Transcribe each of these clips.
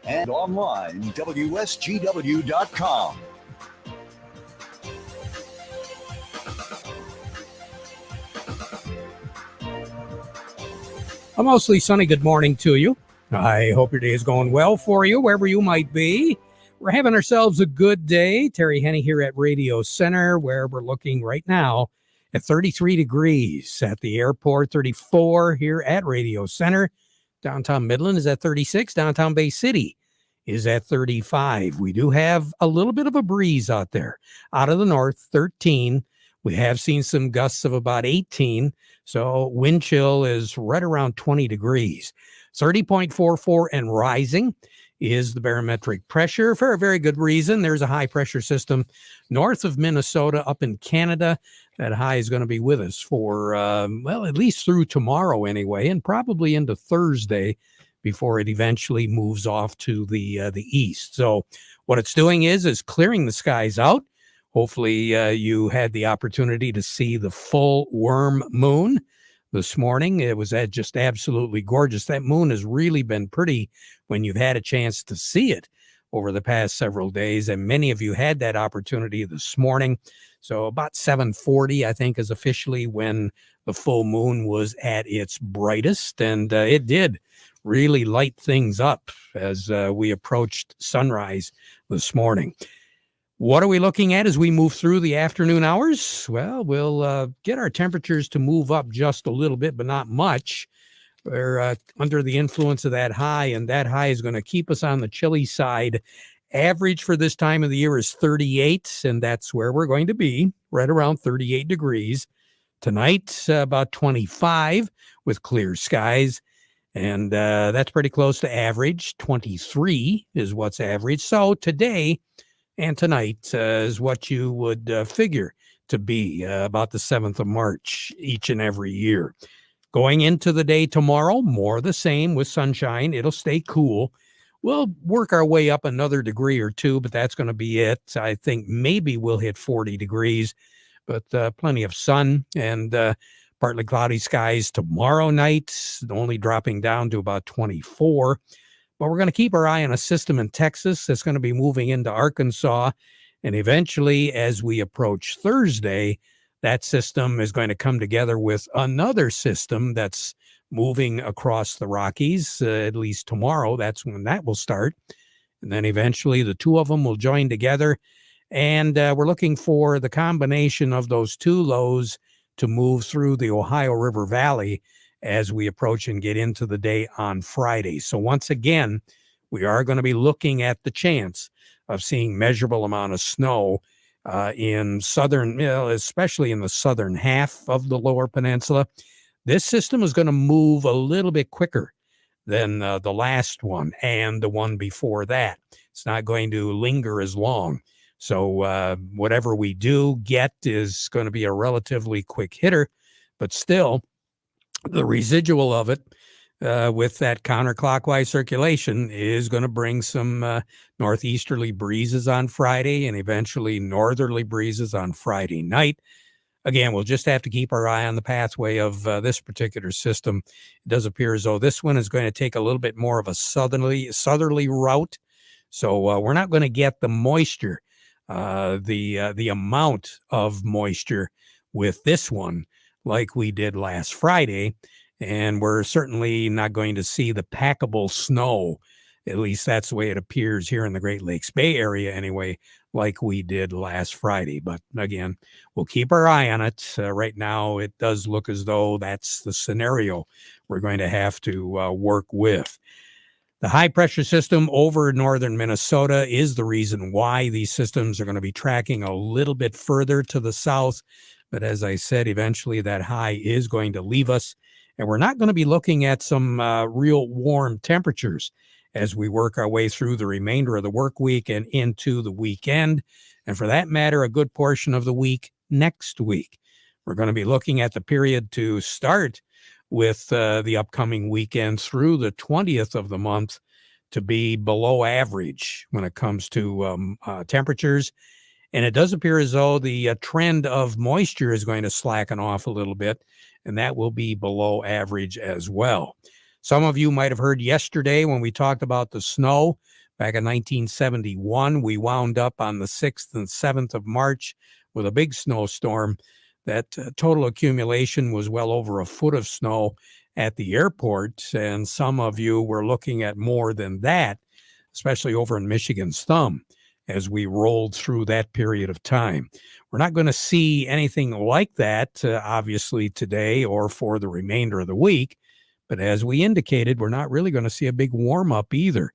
and online, WSGW.com. A mostly sunny good morning to you. I hope your day is going well for you, wherever you might be. We're having ourselves a good day. Terry Henne here at Radio Center, where we're looking right now at 33 degrees at the airport, 34 here at Radio Center. Downtown Midland is at 36. Downtown Bay City is at 35. We do have a little bit of a breeze out there. Out of the north, 13. We have seen some gusts of about 18. So wind chill is right around 20 degrees. 30.44 and rising is the barometric pressure for a very good reason. There's a high pressure system north of Minnesota up in Canada. That high is going to be with us for, at least through tomorrow anyway, and probably into Thursday before it eventually moves off to the east. So what it's doing is clearing the skies out. Hopefully you had the opportunity to see the full worm moon this morning. It was just absolutely gorgeous. That moon has really been pretty when you've had a chance to see it over the past several days, and many of you had that opportunity this morning. So about 7:40, I think, is officially when the full moon was at its brightest, and it did really light things up as we approached sunrise this morning. What are we looking at as we move through the afternoon hours? Well, we'll get our temperatures to move up just a little bit, but not much. We're under the influence of that high, and that high is going to keep us on the chilly side. Average for this time of the year is 38, and that's where we're going to be, right around 38 degrees. Tonight, about 25 with clear skies, and that's pretty close to average. 23 is what's average. So today and tonight is what you would figure to be about the 7th of March each and every year. Going into the day tomorrow, more the same with sunshine. It'll stay cool. We'll work our way up another degree or two, but that's going to be it. I think maybe we'll hit 40 degrees, but plenty of sun and partly cloudy skies tomorrow night, only dropping down to about 24. But we're going to keep our eye on a system in Texas that's going to be moving into Arkansas. And eventually, as we approach Thursday, that system is going to come together with another system that's moving across the Rockies, at least tomorrow. That's when that will start. And then eventually the two of them will join together. And we're looking for the combination of those two lows to move through the Ohio River Valley as we approach and get into the day on Friday. So once again, we are going to be looking at the chance of seeing measurable amount of snow in southern, especially in the southern half of the lower peninsula. This system is going to move a little bit quicker than the last one and the one before that. It's not going to linger as long. So whatever we do get is going to be a relatively quick hitter, but still, the residual of it with that counterclockwise circulation is going to bring some northeasterly breezes on Friday and eventually northerly breezes on Friday night. Again, we'll just have to keep our eye on the pathway of this particular system. It does appear as though this one is going to take a little bit more of a southerly route. So we're not going to get the moisture, the amount of moisture with this one like we did last Friday, and we're certainly not going to see the packable snow, at least that's the way it appears here in the Great Lakes Bay Area anyway, like we did last Friday. But again, we'll keep our eye on it. Right now, it does look as though that's the scenario we're going to have to work with. The high pressure system over northern Minnesota is the reason why these systems are going to be tracking a little bit further to the south. But as I said, eventually that high is going to leave us, and we're not going to be looking at some real warm temperatures as we work our way through the remainder of the work week and into the weekend. And for that matter, a good portion of the week next week. We're going to be looking at the period to start with the upcoming weekend through the 20th of the month to be below average when it comes to temperatures. And it does appear as though the trend of moisture is going to slacken off a little bit, and that will be below average as well. Some of you might have heard yesterday when we talked about the snow back in 1971. We wound up on the 6th and 7th of March with a big snowstorm. That total accumulation was well over a foot of snow at the airport, and some of you were looking at more than that, especially over in Michigan's thumb, as we rolled through that period of time. We're not going to see anything like that, obviously, today or for the remainder of the week. But as we indicated, we're not really going to see a big warm-up either.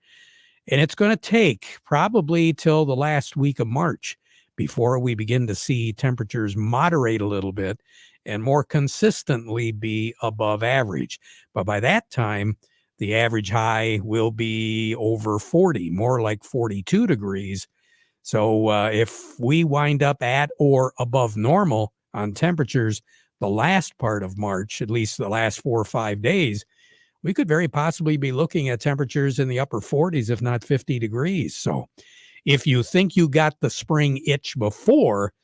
And it's going to take probably till the last week of March before we begin to see temperatures moderate a little bit and more consistently be above average. But by that time, the average high will be over 40, more like 42 degrees. So if we wind up at or above normal on temperatures the last part of March, at least the last 4 or 5 days, we could very possibly be looking at temperatures in the upper 40s, if not 50 degrees. So if you think you got the spring itch before,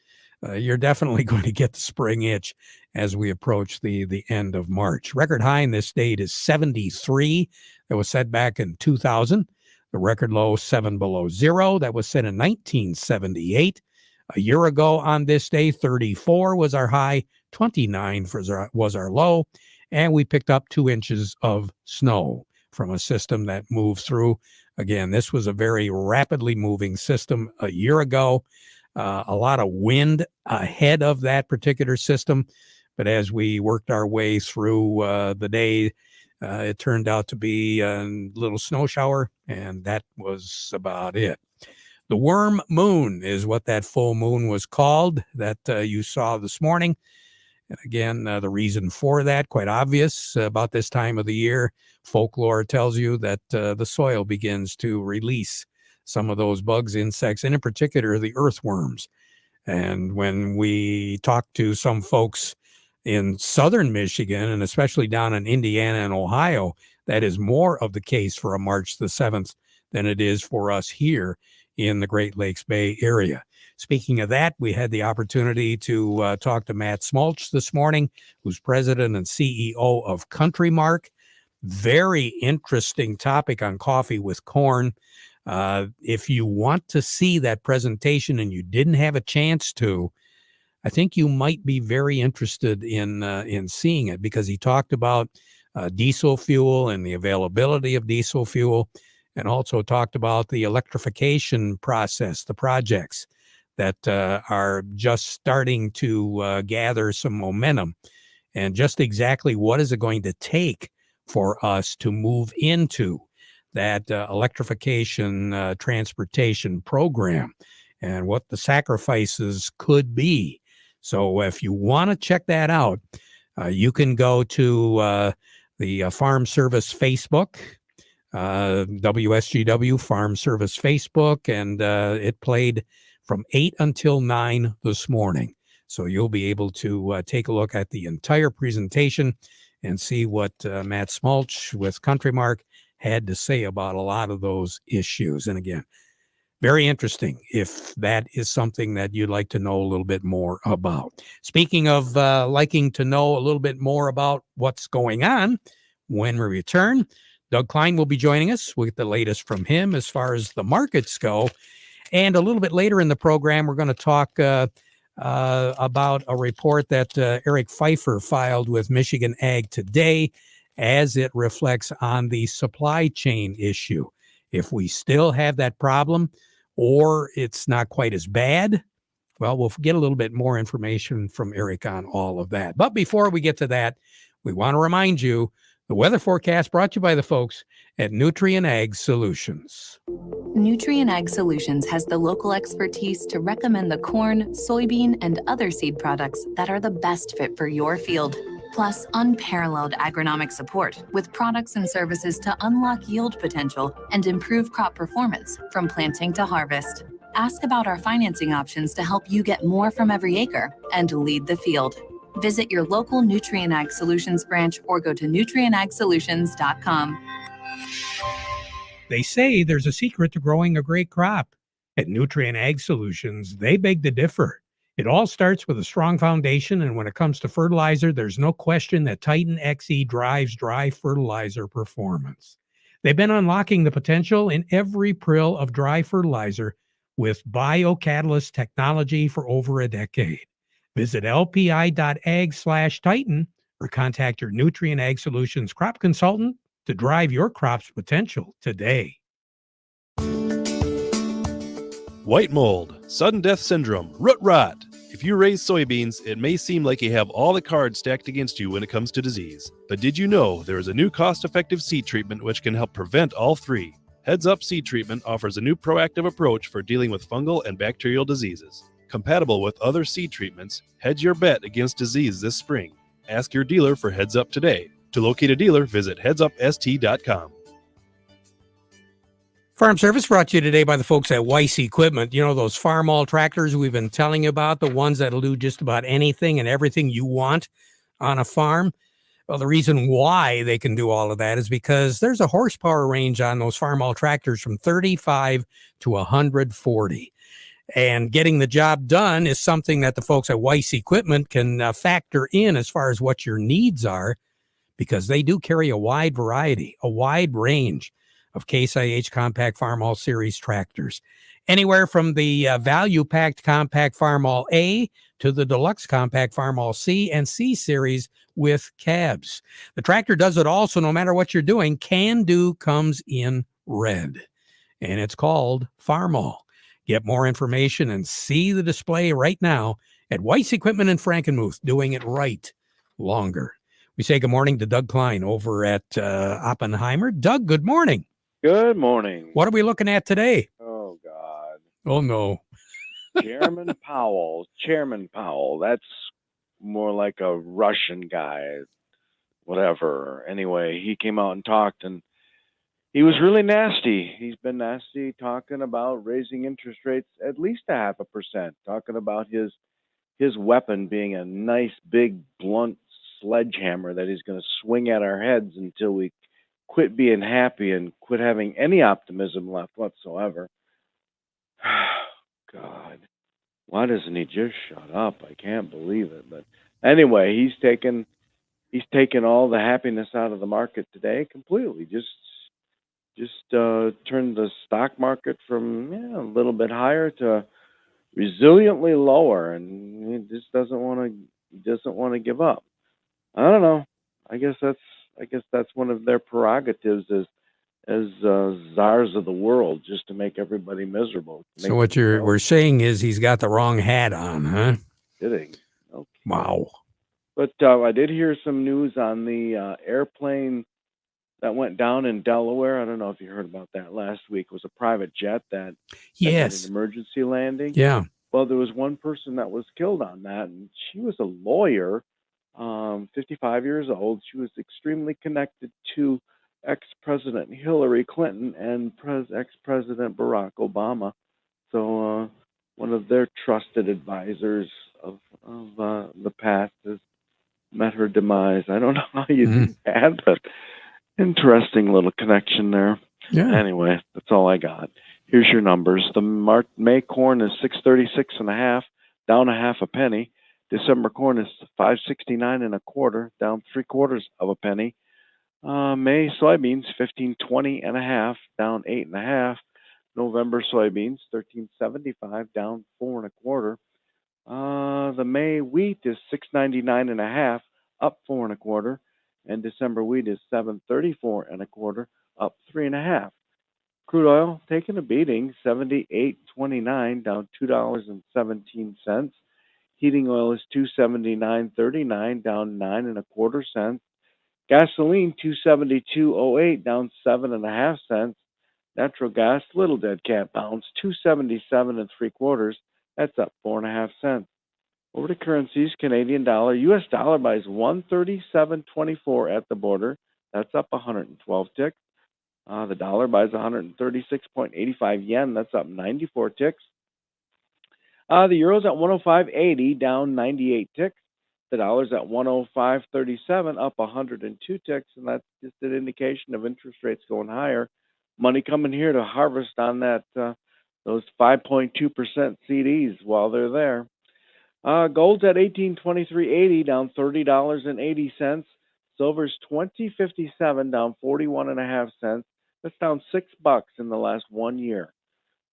you're definitely going to get the spring itch as we approach the end of March. Record high in this state is 73. That was set back in 2000. The record low, 7 below zero. That was set in 1978. A year ago on this day, 34 was our high, 29 was our low, and we picked up 2 inches of snow from a system that moved through. Again, this was a very rapidly moving system a year ago. A lot of wind ahead of that particular system, but as we worked our way through the day, it turned out to be a little snow shower, and that was about it. The worm moon is what that full moon was called that you saw this morning. And again, the reason for that, quite obvious. About this time of the year, folklore tells you that the soil begins to release some of those bugs, insects, and in particular, the earthworms. And when we talk to some folks in southern Michigan, and especially down in Indiana and Ohio, that is more of the case for a March the 7th than it is for us here in the Great Lakes Bay area. Speaking of that, we had the opportunity to talk to Matt Smulch this morning, who's president and CEO of Country Mark. Very interesting topic on coffee with corn. If you want to see that presentation and you didn't have a chance to, I think you might be very interested in seeing it, because he talked about diesel fuel and the availability of diesel fuel, and also talked about the electrification process, the projects that are just starting to gather some momentum, and just exactly what is it going to take for us to move into that electrification transportation program, and what the sacrifices could be. So if you want to check that out, you can go to the Farm Service Facebook, WSGW Farm Service Facebook, and it played from 8 until 9 this morning. So you'll be able to take a look at the entire presentation and see what Matt Smulch with Country Mark had to say about a lot of those issues. And again, very interesting if that is something that you'd like to know a little bit more about. Speaking of liking to know a little bit more about what's going on, when we return, Doug Klein will be joining us. We'll get the latest from him as far as the markets go. And a little bit later in the program, we're going to talk about a report that Eric Pfeiffer filed with Michigan Ag Today as it reflects on the supply chain issue. If we still have that problem, or it's not quite as bad, well, we'll get a little bit more information from Eric on all of that. But before we get to that, we want to remind you, the weather forecast brought to you by the folks at Nutrien Ag Solutions. Nutrien Ag Solutions has the local expertise to recommend the corn, soybean, and other seed products that are the best fit for your field. Plus, unparalleled agronomic support with products and services to unlock yield potential and improve crop performance from planting to harvest. Ask about our financing options to help you get more from every acre and lead the field. Visit your local Nutrien Ag Solutions branch or go to nutrienagsolutions.com. They say there's a secret to growing a great crop. At Nutrien Ag Solutions, they beg to differ. It all starts with a strong foundation, and when it comes to fertilizer, there's no question that Titan XE drives dry fertilizer performance. They've been unlocking the potential in every prill of dry fertilizer with biocatalyst technology for over a decade. Visit lpi.ag/Titan or contact your Nutrient Ag Solutions crop consultant to drive your crop's potential today. White mold, sudden death syndrome, root rot. If you raise soybeans, it may seem like you have all the cards stacked against you when it comes to disease. But did you know there is a new cost-effective seed treatment which can help prevent all three? Heads Up Seed Treatment offers a new proactive approach for dealing with fungal and bacterial diseases. Compatible with other seed treatments, hedge your bet against disease this spring. Ask your dealer for Heads Up today. To locate a dealer, visit headsupst.com. Farm Service brought to you today by the folks at Weiss Equipment. You know, those farm-all tractors we've been telling you about, the ones that'll do just about anything and everything you want on a farm. Well, the reason why they can do all of that is because there's a horsepower range on those farm-all tractors from 35 to 140. And getting the job done is something that the folks at Weiss Equipment can factor in as far as what your needs are, because they do carry a wide variety, a wide range of Case IH Compact Farm-All Series tractors. Anywhere from the value-packed Compact Farm-All A to the Deluxe Compact Farm-All C and C Series with cabs. The tractor does it all, so no matter what you're doing, Can Do comes in red. And it's called Farm-All. Get more information and see the display right now at Weiss Equipment in Frankenmuth, doing it right longer. We say good morning to Doug Klein over at Oppenheimer. Doug, good morning. Good morning. What are we looking at today? Oh, God. Oh, no. Chairman Powell. That's more like a Russian guy, whatever. Anyway, he came out and talked, and he was really nasty. He's been nasty, talking about raising interest rates at least 0.5%, talking about his weapon being a nice, big, blunt sledgehammer that he's going to swing at our heads until we quit being happy and quit having any optimism left whatsoever. God, why doesn't he just shut up? I can't believe it. But anyway, he's taken all the happiness out of the market today completely. Just turned the stock market from a little bit higher to resiliently lower, and he just doesn't want to give up. I don't know. I guess that's one of their prerogatives as czars of the world, just to make everybody miserable. So what we're saying is he's got the wrong hat on, huh? Kidding. Okay. Wow. But I did hear some news on the airplane that went down in Delaware. I don't know if you heard about that last week. It was a private jet that had an emergency landing. Yeah. Well, there was one person that was killed on that, and she was a lawyer, 55 years old. She was extremely connected to ex-President Hillary Clinton and ex-President Barack Obama. So one of their trusted advisors of the past has met her demise. I don't know how you do that, but interesting little connection there. Yeah. Anyway, that's all I got. Here's your numbers. The May corn is 636.5, down 0.5 penny. December corn is 569.25, down 0.75 penny. May soybeans 1520.5, down 8.5. November soybeans 1375, down 4.25. The May wheat is 699.5, up 4.25, and December wheat is 734.25, up 3.5. Crude oil taking a beating, 78.29, down $2.17. Heating oil is 279.39, down 9.25 cents. Gasoline 272.08, down 7.5 cents. Natural gas, little dead cat bounce, 277.75. That's up 4.5 cents. Over to currencies, Canadian dollar, U.S. dollar buys 137.24 at the border. That's up 112 ticks. The dollar buys 136.85 yen. That's up 94 ticks. The euro's at 105.80, down 98 ticks. The dollar's at 105.37, up 102 ticks, and that's just an indication of interest rates going higher. Money coming here to harvest on that those 5.2% CDs while they're there. Gold's at 1823.80, down $30.80. Silver's 20.57, down 41.5 cents. That's down $6 in the last 1 year.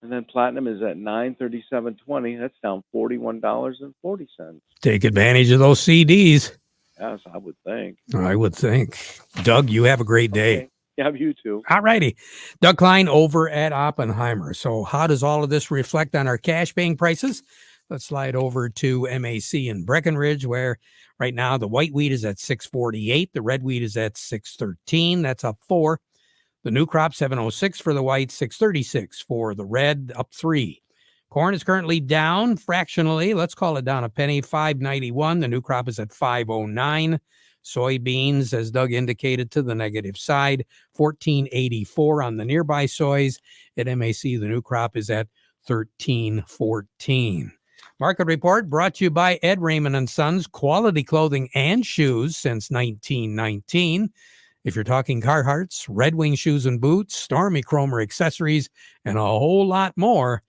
And then platinum is at 937.20. That's down $41.40. Take advantage of those CDs. Yes, I would think. I would think. Doug, you have a great day. Okay. Yeah, you too. All righty. Doug Klein over at Oppenheimer. So how does all of this reflect on our cash paying prices? Let's slide over to MAC in Breckenridge, where right now the white wheat is at $6.48. The red wheat is at $6.13. That's up 4. The new crop, $7.06 for the white, $6.36 for the red, up 3. Corn is currently down fractionally. Let's call it down a penny, $5.91. The new crop is at $5.09. Soybeans, as Doug indicated, to the negative side, $14.84 on the nearby soys. At MAC, the new crop is at $13.14. Market report brought to you by Ed Raymond & Sons, quality clothing and shoes since 1919. If you're talking Carhartts, Red Wing shoes and boots, Stormy Cromer accessories, and a whole lot more,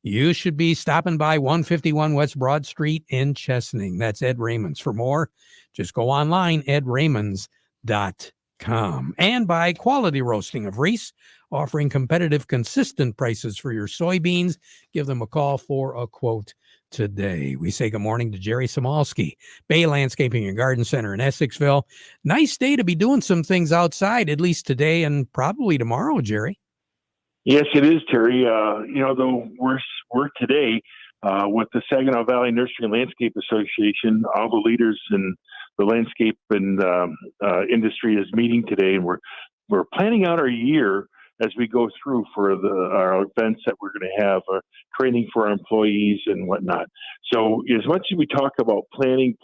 you should be stopping by 151 West Broad Street in Chesaning. That's Ed Raymond's. For more, just go online, edraymond's.com. And by Quality Roasting of Reese, offering competitive, consistent prices for your soybeans. Give them a call for a quote today. We say good morning to Jerry Samalski, Bay Landscaping and Garden Center in Essexville. Nice day to be doing some things outside, at least today and probably tomorrow, Jerry. Yes, it is, Terry. The worst work today with the Saginaw Valley Nursery and Landscape Association. All the leaders in the landscape and industry is meeting today, and we're planning out our year as we go through for our events that we're going to have, training for our employees and whatnot. So as much as we talk about planning,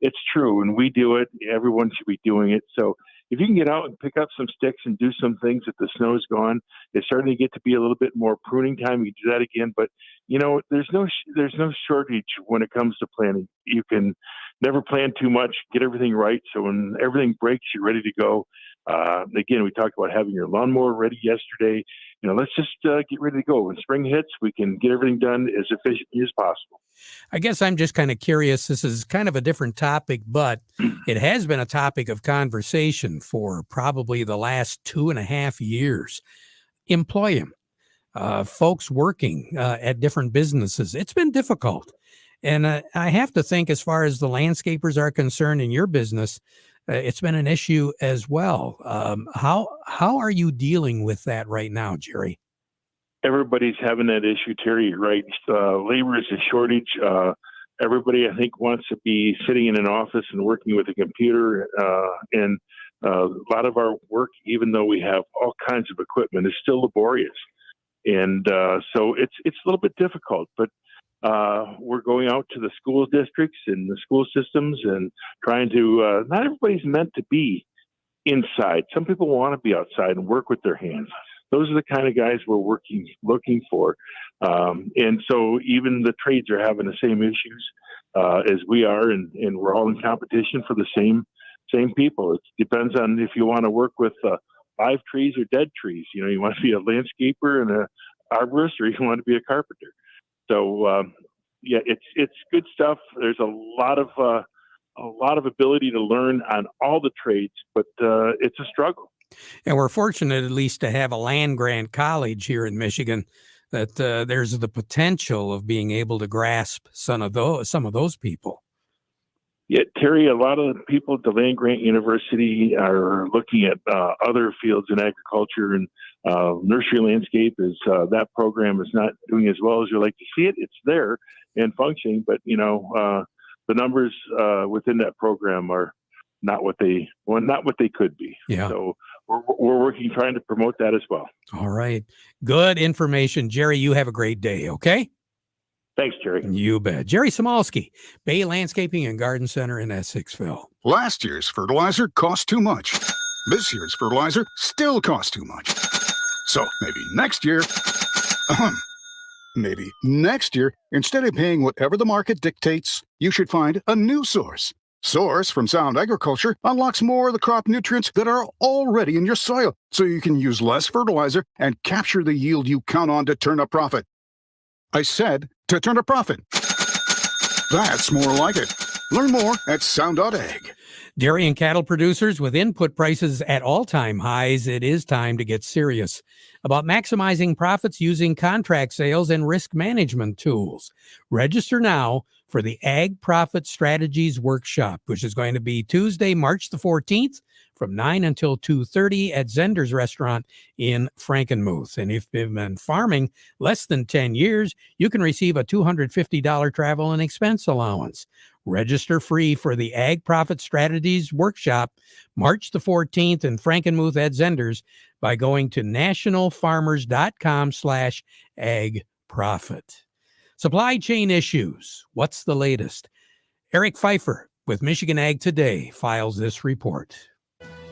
it's true, and we do it. Everyone should be doing it. So if you can get out and pick up some sticks and do some things if the snow's gone, it's starting to get to be a little bit more pruning time. You can do that again, but there's no shortage when it comes to planning. You can never plan too much, get everything right. So when everything breaks, you're ready to go. Again, we talked about having your lawnmower ready yesterday. Let's just get ready to go. When spring hits, we can get everything done as efficiently as possible. I guess I'm just kind of curious. This is kind of a different topic, but it has been a topic of conversation for probably the last 2.5 years. Employment, folks working at different businesses. It's been difficult. And I have to think, as far as the landscapers are concerned in your business, it's been an issue as well. How are you dealing with that right now, Jerry? Everybody's having that issue, Terry. You're right. Labor is a shortage. Everybody, I think, wants to be sitting in an office and working with a computer. And a lot of our work, even though we have all kinds of equipment, is still laborious. And so it's a little bit difficult. But we're going out to the school districts and the school systems and trying to, not everybody's meant to be inside. Some people want to be outside and work with their hands. Those are the kind of guys we're looking for. And so even the trades are having the same issues as we are, and we're all in competition for the same people. It depends on if you want to work with live trees or dead trees. You want to be a landscaper and a arborist, or you want to be a carpenter. So it's good stuff. There's a lot of ability to learn on all the trades, but it's a struggle. And we're fortunate, at least, to have a land-grant college here in Michigan that there's the potential of being able to grasp some of those people. Yeah, Terry, a lot of the people at the land-grant university are looking at other fields in agriculture, and nursery landscape that program is not doing as well as you like to see it. It's there and functioning, but the numbers within that program are not what they could be. Yeah. So we're working, trying to promote that as well. All right. Good information. Jerry, you have a great day, okay? Thanks, Jerry. You bet. Jerry Samalski, Bay Landscaping and Garden Center in Essexville. Last year's fertilizer cost too much. This year's fertilizer still costs too much. So maybe next year, instead of paying whatever the market dictates, you should find a new source. Source from Sound Agriculture unlocks more of the crop nutrients that are already in your soil, so you can use less fertilizer and capture the yield you count on to turn a profit. I said to turn a profit. That's more like it. Learn more at sound.ag. Dairy and cattle producers with input prices at all-time highs, it is time to get serious about maximizing profits using contract sales and risk management tools. Register now for the Ag Profit Strategies Workshop, which is going to be Tuesday, March the 14th from 9 until 2:30 at Zender's Restaurant in Frankenmuth. And if you've been farming less than 10 years, you can receive a $250 travel and expense allowance. Register free for the Ag Profit Strategies Workshop, March the 14th in Frankenmuth at Zender's by going to nationalfarmers.com/agprofit. Supply chain issues. What's the latest? Eric Pfeiffer with Michigan Ag Today files this report.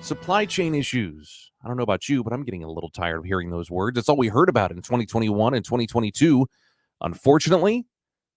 Supply chain issues. I don't know about you, but I'm getting a little tired of hearing those words. It's all we heard about in 2021 and 2022. Unfortunately,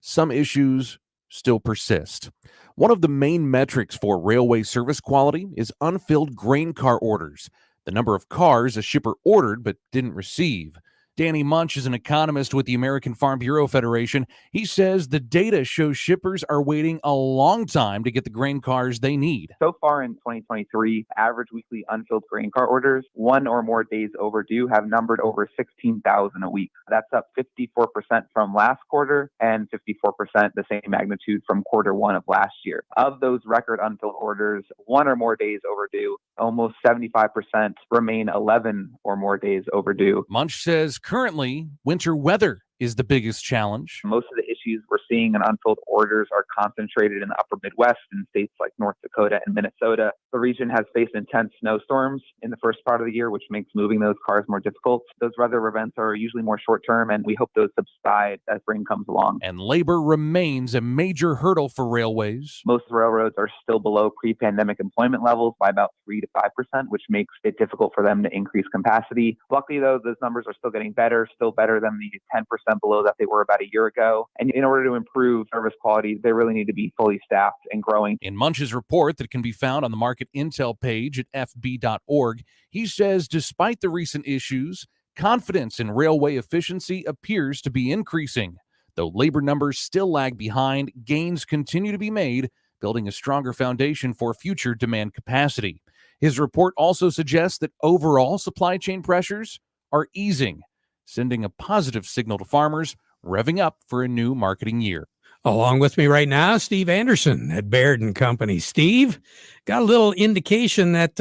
some issues still persist. One of the main metrics for railway service quality is unfilled grain car orders, the number of cars a shipper ordered but didn't receive. Danny Munch is an economist with the American Farm Bureau Federation. He says the data shows shippers are waiting a long time to get the grain cars they need. So far in 2023, average weekly unfilled grain car orders, 1 or more days overdue, have numbered over 16,000 a week. That's up 54% from last quarter and 54% the same magnitude from quarter one of last year. Of those record unfilled orders, 1 or more days overdue, almost 75% remain 11 or more days overdue. Munch says currently, winter weather is the biggest challenge. Most of the issues we're seeing in unfilled orders are concentrated in the upper Midwest in states like North Dakota and Minnesota. The region has faced intense snowstorms in the first part of the year, which makes moving those cars more difficult. Those weather events are usually more short-term, and we hope those subside as spring comes along. And labor remains a major hurdle for railways. Most railroads are still below pre-pandemic employment levels by about 3 to 5%, which makes it difficult for them to increase capacity. Luckily, though, those numbers are still getting better, still better than the 10% below that they were about a year ago. And in order to improve service quality, they really need to be fully staffed and growing. In Munch's report that can be found on the Market Intel page at fb.org, he says despite the recent issues, confidence in railway efficiency appears to be increasing. Though labor numbers still lag behind, gains continue to be made, building a stronger foundation for future demand capacity. His report also suggests that overall supply chain pressures are easing, sending a positive signal to farmers revving up for a new marketing year. Along with me right now, Steve Anderson at Baird & Company. Steve, got a little indication that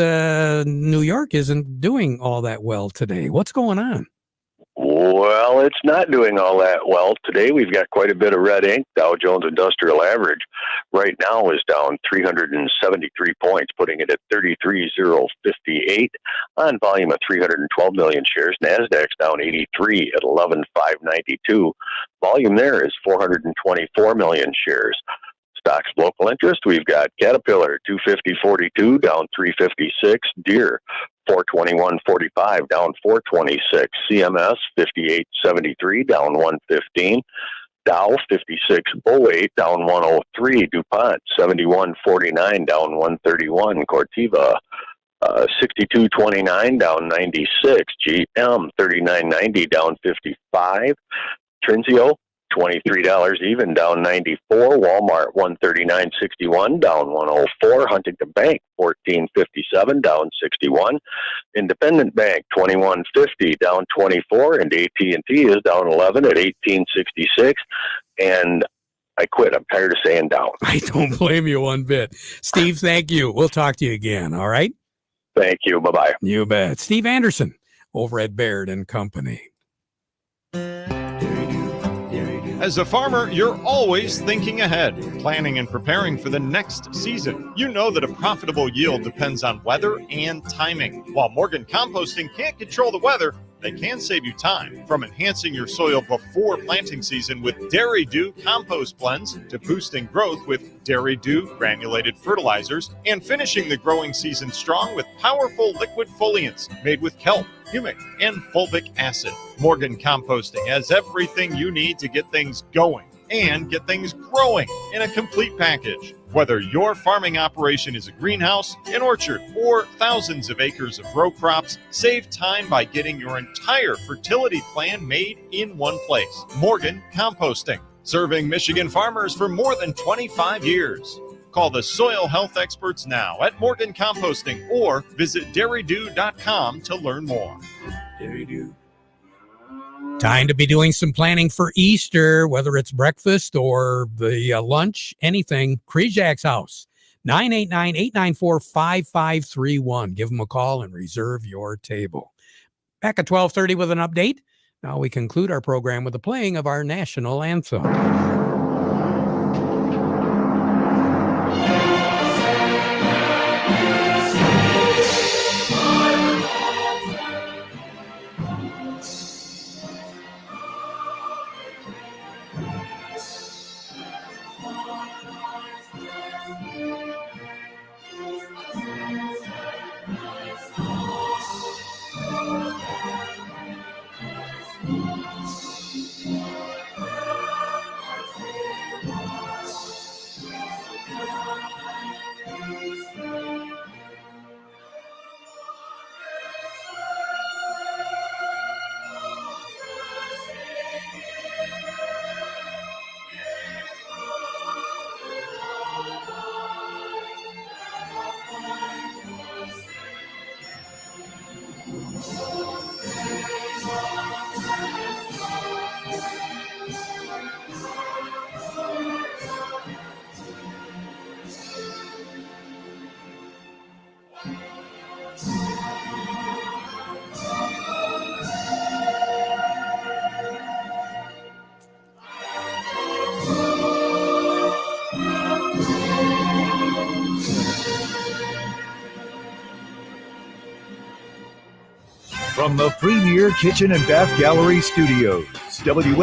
New York isn't doing all that well today. What's going on? Well, it's not doing all that well. Today we've got quite a bit of red ink. Dow Jones Industrial Average right now is down 373 points, putting it at 33,058 on volume of 312 million shares. NASDAQ's down 83 at 11,592. Volume there is 424 million shares. Stocks of local interest, we've got Caterpillar 250.42 down 356, Deere 421.45 down 426, CMS 58.73 down 115, Dow 56.08 down 103, DuPont 71.49 down 131, Corteva 62.29 down 96, GM 39.90 down 55, Trinzio $23 even, down 94. Walmart $139.61, down 104. Huntington Bank $14.57, down 61. Independent Bank $21.50, down 24. And AT&T is down 11 at $18.66. And I quit. I'm tired of saying down. I don't blame you one bit. Steve, thank you. We'll talk to you again. All right. Thank you. Bye-bye. You bet. Steve Anderson over at Baird & Company. As a farmer, you're always thinking ahead, planning and preparing for the next season. You know that a profitable yield depends on weather and timing. While Morgan Composting can't control the weather, they can save you time. From enhancing your soil before planting season with Dairy Dew compost blends to boosting growth with Dairy Dew granulated fertilizers and finishing the growing season strong with powerful liquid foliants made with kelp, humic, and fulvic acid. Morgan Composting has everything you need to get things going and get things growing in a complete package. Whether your farming operation is a greenhouse, an orchard, or thousands of acres of row crops, save time by getting your entire fertility plan made in one place. Morgan Composting. serving Michigan farmers for more than 25 years. Call the soil health experts now at Morgan Composting or visit dairydew.com to learn more. Dairy Dew. Time to be doing some planning for Easter, whether it's breakfast or the lunch, anything. Krejak's House, 989-894-5531. Give them a call and reserve your table. Back at 12:30 with an update. Now we conclude our program with the playing of our national anthem. From the Premier Kitchen and Bath Gallery Studios, WS